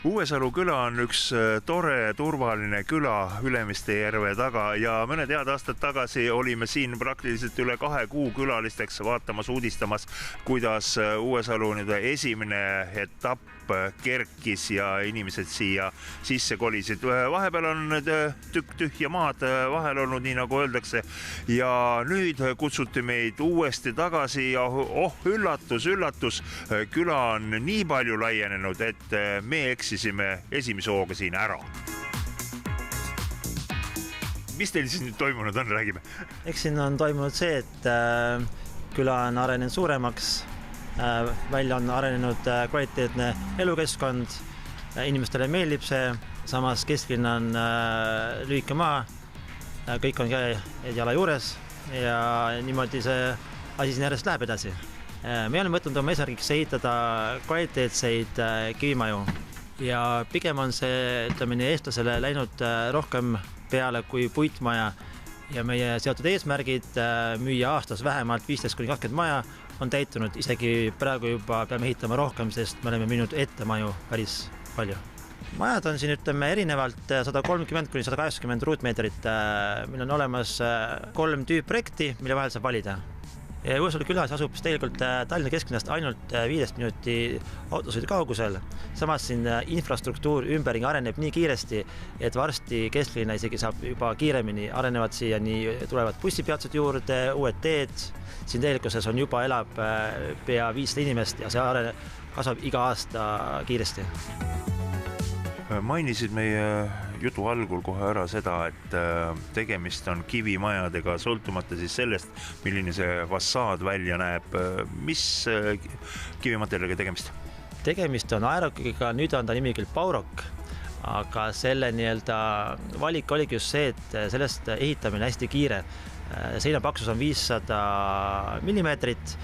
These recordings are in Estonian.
Uuesalu küla on üks tore, turvaline küla Ülemiste järve taga ja mõned head aastad tagasi olime siin praktiliselt üle 2 kuu külalisteks vaatamas, uudistamas, kuidas Uuesalu esimene etapp kerkis ja inimesed siia sisse kolisid. Vahepeal on tükk tühja maad vahel olnud, nii nagu öeldakse, ja nüüd kutsuti meid uuesti tagasi ja üllatus, küla on nii palju laienenud, et me eksisime esimese hooga siin ära. Mis teil siis nüüd toimunud on, räägime? Eks siin on toimunud see, et küla on arenenud suuremaks, välja on arenenud kvaliteetne elukeskkond, inimestele meeldib see, samas kesklinna on lühike maa, kõik on jala juures ja niimoodi see asi siin järjest läheb edasi. Me oleme võtnud oma eesmärgiks ehitada kvaliteetseid kivimaju ja pigem on see, ütleme nii, eestlasele läinud rohkem peale kui puitmaja ja meie seotud eesmärgid müüa aastas vähemalt 15-20 maja on täitunud, isegi praegu juba peame ehitama rohkem, sest me oleme müünud ette maju päris palju. Majad on siin, ütleme, erinevalt 130-180 ruutmeetrit. Meil on olemas 3 tüüpprojekti, mille vahel saab valida. Uuesalu külas asub tegelikult Tallinna kesklinnast ainult 5 minuti autosõidu kaugusel. Samas siin infrastruktuur ümberringi areneb nii kiiresti, et varsti kesklinna isegi saab juba kiiremini arenevad siia, nii tulevad bussipeatused juurde, uued teed. Siin tegelikkuses on juba elab pea 500 inimest ja see kasvab iga aasta kiiresti. Mainisid meie jutu algul kohe ära seda, et tegemist on kivimajadega, sõltumata siis sellest, milline see fassaad välja näeb. Mis kivimaterjaliga tegemist? Tegemist on aerokiga, nüüd on ta nimi küll Baurok, aga selle valik oligi just see, et sellest ehitamine hästi kiire. Seina paksus on 500 millimeetrit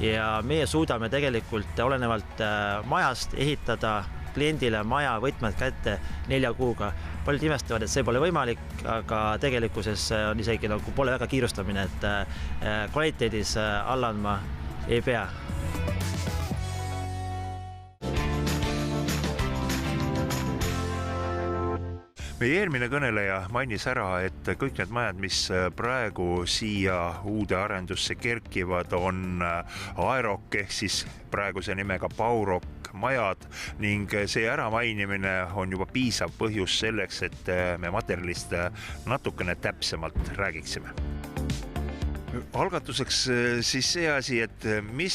ja meie suudame tegelikult olenevalt majast ehitada kliendile maja võtmed kätte 4 kuuga. Paljud imestavad, et see pole võimalik, aga tegelikkuses on isegi nagu pole väga kiirustamine, et kvaliteedis alla andma ei pea. Meie eelmine kõneleja mainis ära, et kõik need majad, mis praegu siia uude arendusse kerkivad, on Aerok ehk siis praeguse nimega Baurok majad ning see äramainimine on juba piisav põhjus selleks, et me materjalist natukene täpsemalt räägiksime. Algatuseks siis see asi, et mis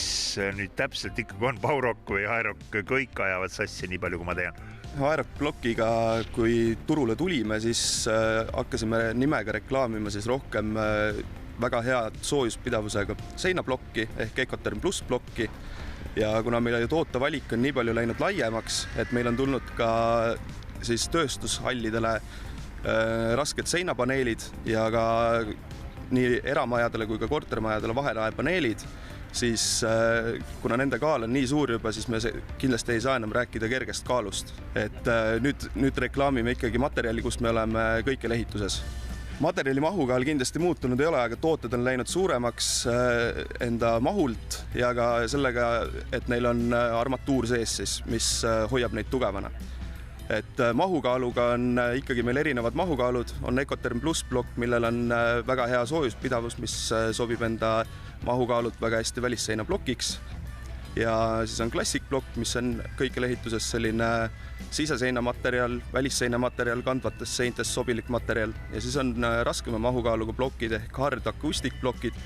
nüüd täpselt ikkagi on Baurok või Aerok, kõik ajavad sassi nii palju, kui ma tean. Aerok blokiga, kui turule tulime, siis hakkasime nimega reklaamima siis rohkem väga head soojuspidavusega seinablokki ehk Ecoterm Plus blokki ja kuna meil toote valik on nii palju läinud laiemaks, et meil on tulnud ka siis tööstushallidele rasked seinapaneelid ja ka nii eramajadele kui ka kortermajadele vahelaepaneelid, siis kuna nende kaal on nii suur juba, siis me kindlasti ei saa enam rääkida kergest kaalust. Et nüüd reklaamime ikkagi materjali, kus me oleme kõikjal ehituses. Materjali mahukaal kindlasti muutunud ei ole, aga tooted on läinud suuremaks enda mahult ja ka sellega, et neil on armatuur sees, siis, mis hoiab neid tugevana. Et mahukaaluga on ikkagi meil erinevad mahukaalud, on Ecoterm Plus blokk, millel on väga hea soojuspidavus, mis sobib enda mahukaalut väga hästi välisseina blokiks ja siis on Classic blokk, mis on kõikjal ehituses selline siseseina materjal, välisseina materjal, kandvates seintes sobilik materjal ja siis on raskema mahukaaluga blokid ehk hard acoustic blokid,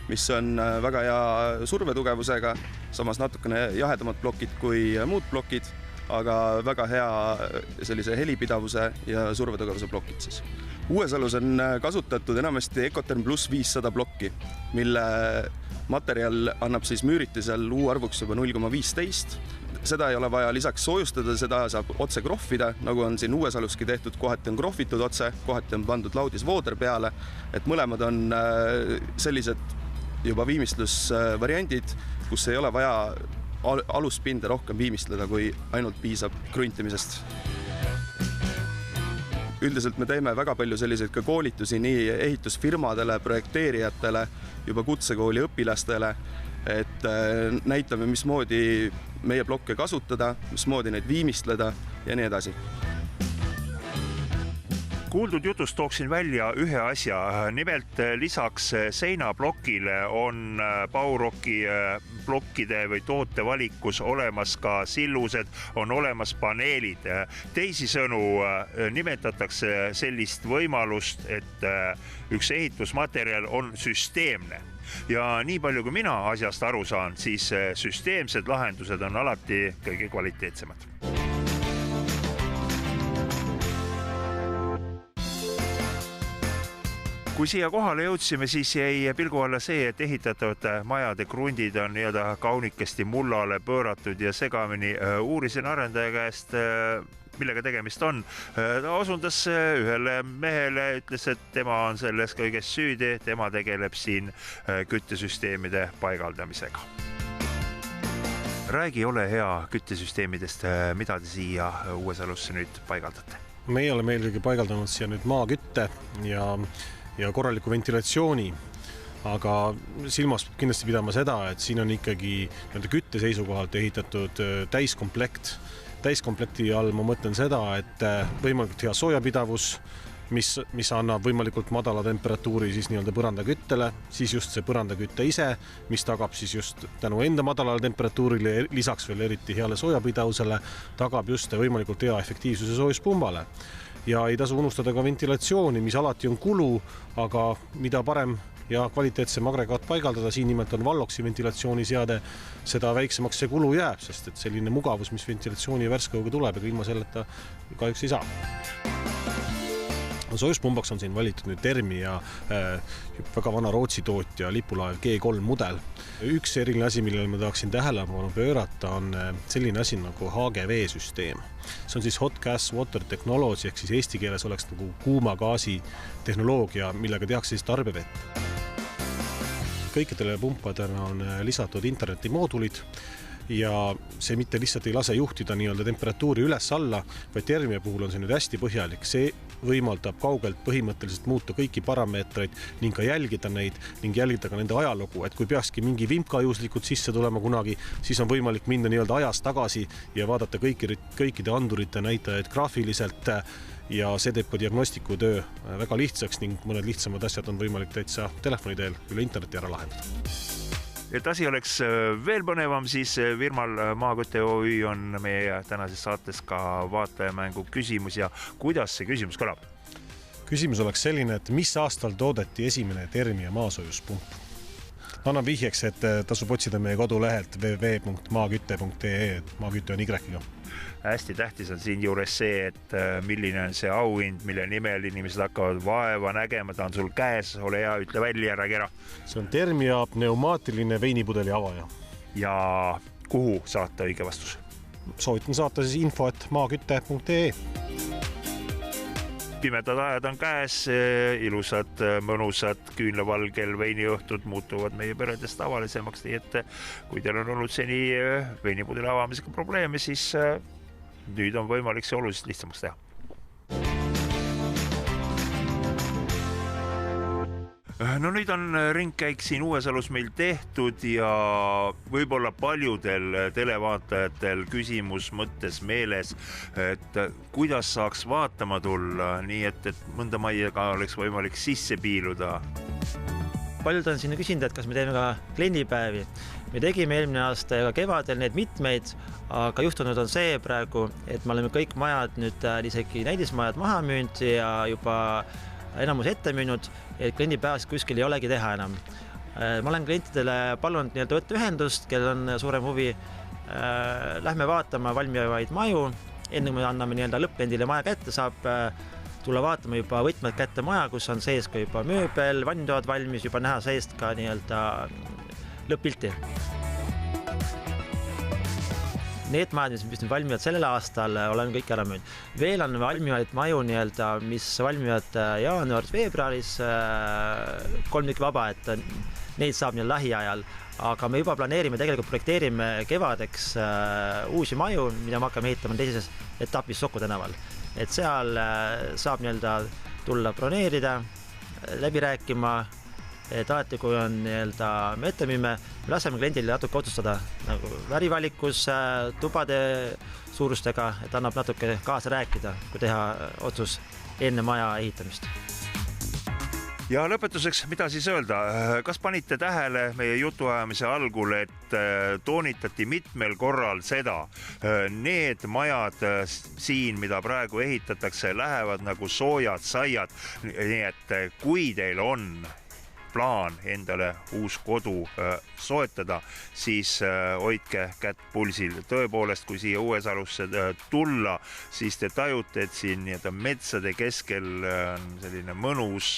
mis on väga hea survetugevusega, samas natukene jahedamad blokid kui muud blokid, aga väga hea sellise helipidavuse ja survetugevuse blokid siis. Uuesalus on kasutatud enamasti Ecoterm Plus 500 blokki, mille materjal annab siis müüritisel U-arvuks juba 0,15. Seda ei ole vaja lisaks soojustada, seda saab otse krohvida, nagu on siin Uuesaluski tehtud, kohati on krohvitud otse, kohati on pandud laudisvooder peale, et mõlemad on sellised juba viimistlusvariandid, kus ei ole vaja aluspinde rohkem viimistleda, kui ainult piisab kruntimisest. Üldiselt me teeme väga palju selliseid ka koolitusi nii ehitusfirmadele, projekteerijatele, juba kutsekooli õpilastele et näitame, mismoodi meie blokke kasutada, mismoodi neid viimistleda ja nii edasi. Kuuldud jutust tooksin välja ühe asja. Nimelt lisaks seinablokile on Bauroki blokkide või toote valikus olemas ka sillused, on olemas paneelid. Teisisõnu nimetatakse sellist võimalust, et üks ehitusmaterjal on süsteemne. Ja nii palju, kui mina asjast aru saan, siis süsteemsed lahendused on alati kõige kvaliteetsemad. Kui siia kohale jõudsime, siis jäi pilgu alla see, et ehitatavad majade krundid on kaunikesti mullale pööratud ja segamini. Uurisin arendaja käest, millega tegemist on. Ta osundas ühele mehele, ütles, et tema on selles kõiges süüdi, tema tegeleb siin küttesüsteemide paigaldamisega. Räägi, ole hea küttesüsteemidest, mida te siia Uuesalusse nüüd paigaldate? Meie oleme eelkõige paigaldanud siia nüüd maakütte ja korraliku ventilatsiooni, aga silmas kindlasti pidama seda, et siin on ikkagi kütte seisukohalt ehitatud täiskomplekt. Täiskomplekti all ma mõtlen seda, et võimalikult hea soojapidavus, mis annab võimalikult madala temperatuuri siis põrandaküttele, siis just see põrandakütte ise, mis tagab siis just tänu enda madalale temperatuurile, lisaks veel eriti heale soojapidavusele, tagab just võimalikult hea efektiivsuse soojuspumbale. Ja ei tasu unustada ka ventilatsiooni, mis alati on kulu, aga mida parem ja kvaliteetsem agregaat paigaldada, siin nimelt on Valloxi ventilatsiooniseade, seda väiksemaks see kulu jääb, sest et selline mugavus, mis ventilatsiooni ja värskõuga tuleb, ega ilma selleta kahjuks ei saa. Soojuspumbaks on siin valitud nüüd Termi ja väga vana Rootsi tootja lipulaev G3 mudel. Üks eriline asi, millele ma tahaksin tähelepanu pöörata, on selline asi nagu HGV-süsteem. See on siis Hot Gas Water Technology, ehk siis eesti keeles oleks nagu kuuma gaasi tehnoloogia, millega tehakse siis tarbevett. Kõikidele pumpadele on lisatud internetimoodulid ja see mitte lihtsalt ei lase juhtida temperatuuri üles-alla, vaid Termia puhul on see nüüd hästi põhjalik. See võimaldab kaugelt põhimõtteliselt muuta kõiki parameetreid ning ka jälgida neid ning jälgida ka nende ajalugu, et kui peakski mingi vimka juhuslikult sisse tulema kunagi, siis on võimalik minna ajas tagasi ja vaadata kõikide andurite näitajaid graafiliselt ja see teeb ka diagnostiku töö väga lihtsaks ning mõned lihtsamad asjad on võimalik täitsa telefoni teel üle interneti ära lahendada. Et asi oleks veel põnevam, siis firmal Maakütte OÜ on meie tänases saates ka vaatajamängu küsimus ja kuidas see küsimus kõlab? Küsimus oleks selline, et mis aastal toodeti esimene Termia maasoojuspump? Annan vihjeks, et tasub otsida meie kodulehelt www.maakütte.ee, maakütte on Y-ga. Hästi tähtis on siin juures see, et milline on see auhind, mille nimel inimesed hakkavad vaeva nägema, ta on sul käes, ole hea, ütle välja, räägi ära. See on Termia pneumaatiline veinipudeli avaja. Ja kuhu saata õige vastus? Soovitan saata siis info@maakütte.ee. Pimedad ajad on käes, ilusad, mõnusad, küünlavalgel veiniõhtud muutuvad meie peredes tavalisemaks, nii et kui teil on olnud seni veinipudeli avamisega probleeme, siis nüüd on võimalik see oluliselt lihtsamaks teha. No nüüd on ringkäik siin Uuesalus meil tehtud ja võib-olla paljudel televaatajatel küsimus mõttes meeles, et kuidas saaks vaatama tulla, nii et mõnda majjaga oleks võimalik sisse piiluda. Paljud on sinna küsinud, et kas me teeme ka kliendipäevi. Me tegime eelmine aasta ja kevadel need mitmeid, aga juhtunud on see praegu, et me oleme kõik majad nüüd isegi näidismajad maha müünud ja juba enamus ette müünud, et kliendipäevast kuskil ei olegi teha enam. Ma olen klientidele palunud võtta ühendust, kel on suurem huvi. Lähme vaatama valmivaid maju. Enne kui me anname lõppkliendile maja kätte, saab tulla vaatama juba võtmed kätte maja, kus on sees ka juba mööbel, vannitoad valmis, juba näha seest ka lõpp-pilti. Need majad, mis valmivad sellel aastal, olen kõik ära müünud. Veel on valmivaid maju, mis valmivad jaanuaris-veebruaris, 3 tükki vaba, et neid saab lähiajal. Aga me juba planeerime, tegelikult projekteerime kevadeks uusi maju, mida me hakkame ehitama teises etapis Soku tänaval. Et seal saab tulla broneerida, läbi rääkima et alati, kui on nii-öelda me ette müüme, me laseme kliendile natuke otsustada nagu värivalikus, tubade suurustega, et annab natuke kaasa rääkida, kui teha otsus enne maja ehitamist. Ja lõpetuseks, mida siis öelda? Kas panite tähele meie jutuajamise algul, et toonitati mitmel korral seda, need majad siin, mida praegu ehitatakse, lähevad nagu soojad saiad, nii et kui teil on plaan endale uus kodu soetada, siis hoidke kätt pulsil. Tõepoolest, kui siia Uuesalusse tulla, siis te tajute, et siin metsade keskel on selline mõnus,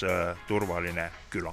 turvaline küla.